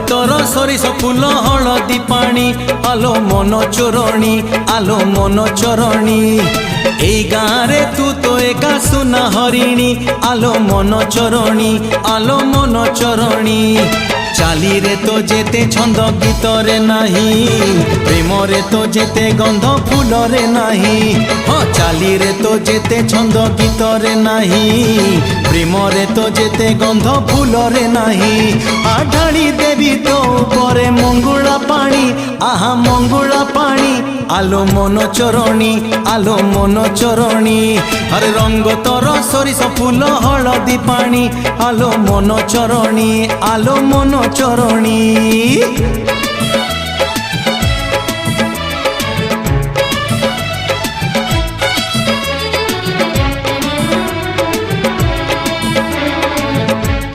ତୋର ସୋରିଷ ଫୁଲ ହଳଦୀ ପାଣି ଆଲୋ ମନ ଚୋରଣୀ ଆଲୋ ମନ ଚୋରଣୀ এই গাঁরে তু তো একা সুনা হরিণী আলো মন চরণী আলো মন চরণী চালিরে তো যেতে ছন্দ গীতরে নাহি প্রেমরে তো যেতে গন্ধ ফুলরে নাহি হ্যাঁ চালিরে তো যেতে ছন্দ গীতরে নাহি প্রেমরে তো যেতে গন্ধ ফুলরে নাহি আঢাড়ি দেবী তো উপরে মঙ্গুলা পানি আহা মঙ্গুলা পানি আলো মন চরণী আলো মন চরণী আরে রঙ্গ তোর সরিষ ফুল হলদী পানি আলো মন চরণী আলো মন চরণী।